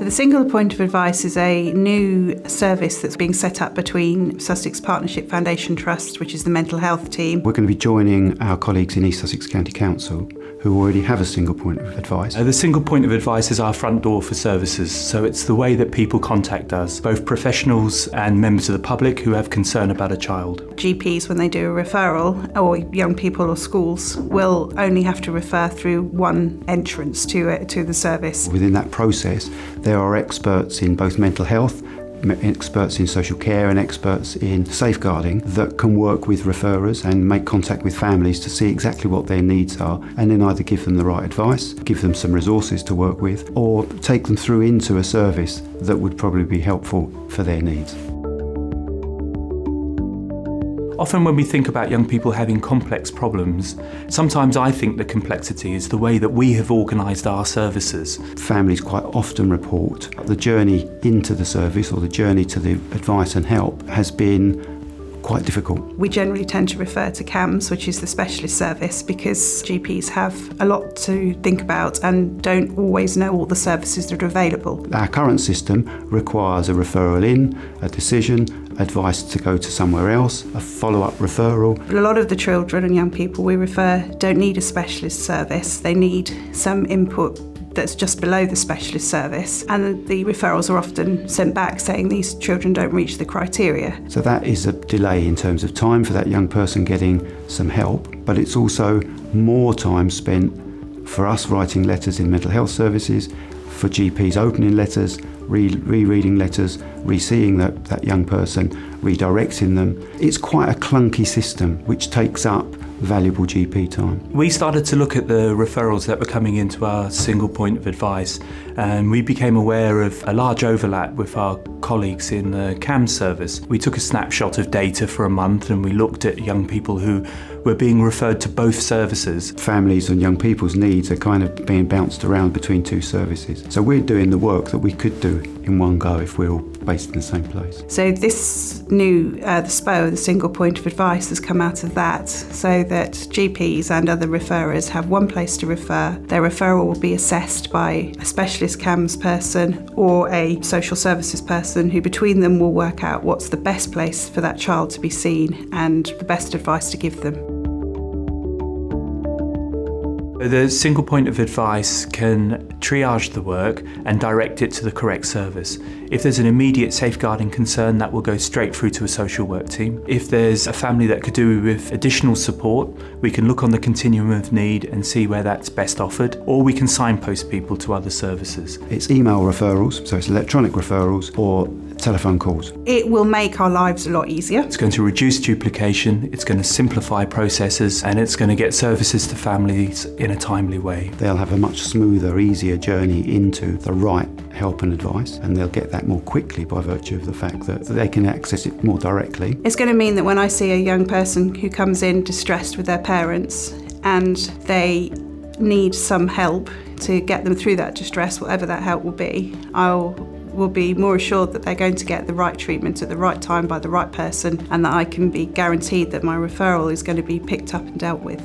The single point of advice is a new service that's being set up between Sussex Partnership Foundation Trust, which is the mental health team. We're going to be joining our colleagues in East Sussex County Council who already have a single point of advice. The single point of advice is our front door for services, so it's the way that people contact us, both professionals and members of the public who have concern about a child. GPs, when they do a referral, or young people or schools, will only have to refer through one entrance to the service. Within that process, there are experts in both mental health, experts in social care and experts in safeguarding that can work with referrers and make contact with families to see exactly what their needs are, and then either give them the right advice, give them some resources to work with, or take them through into a service that would probably be helpful for their needs. Often when we think about young people having complex problems, sometimes I think the complexity is the way that we have organised our services. Families quite often report the journey into the service or the journey to the advice and help has been quite difficult. We generally tend to refer to CAMS, which is the specialist service, because GPs have a lot to think about and don't always know all the services that are available. Our current system requires a referral in, a decision, advice to go to somewhere else, a follow-up referral. A lot of the children and young people we refer don't need a specialist service. They need some input that's just below the specialist service, and the referrals are often sent back saying these children don't reach the criteria. So that is a delay in terms of time for that young person getting some help, but it's also more time spent for us writing letters in mental health services, for GPs opening letters, rereading letters, re-seeing that young person, redirecting them. It's quite a clunky system which takes up valuable GP time. We started to look at the referrals that were coming into our single point of advice, and we became aware of a large overlap with our colleagues in the CAMS service. We took a snapshot of data for a month and we looked at young people who were being referred to both services. Families and young people's needs are kind of being bounced around between two services. So we're doing the work that we could do in one go if we're all based in the same place. So this new, the SPoA, the single point of advice, has come out of that, so that GPs and other referrers have one place to refer. Their referral will be assessed by a specialist CAMS person or a social services person who between them will work out what's the best place for that child to be seen and the best advice to give them. The single point of advice can triage the work and direct it to the correct service. If there's an immediate safeguarding concern, that will go straight through to a social work team. If there's a family that could do with additional support, we can look on the continuum of need and see where that's best offered, or we can signpost people to other services. It's email referrals, so it's electronic referrals, or telephone calls. It will make our lives a lot easier. It's going to reduce duplication, it's going to simplify processes, and it's going to get services to families in a timely way. They'll have a much smoother, easier journey into the right help and advice, and they'll get that more quickly by virtue of the fact that they can access it more directly. It's going to mean that when I see a young person who comes in distressed with their parents and they need some help to get them through that distress, whatever that help will be, will be more assured that they're going to get the right treatment at the right time by the right person, and that I can be guaranteed that my referral is going to be picked up and dealt with.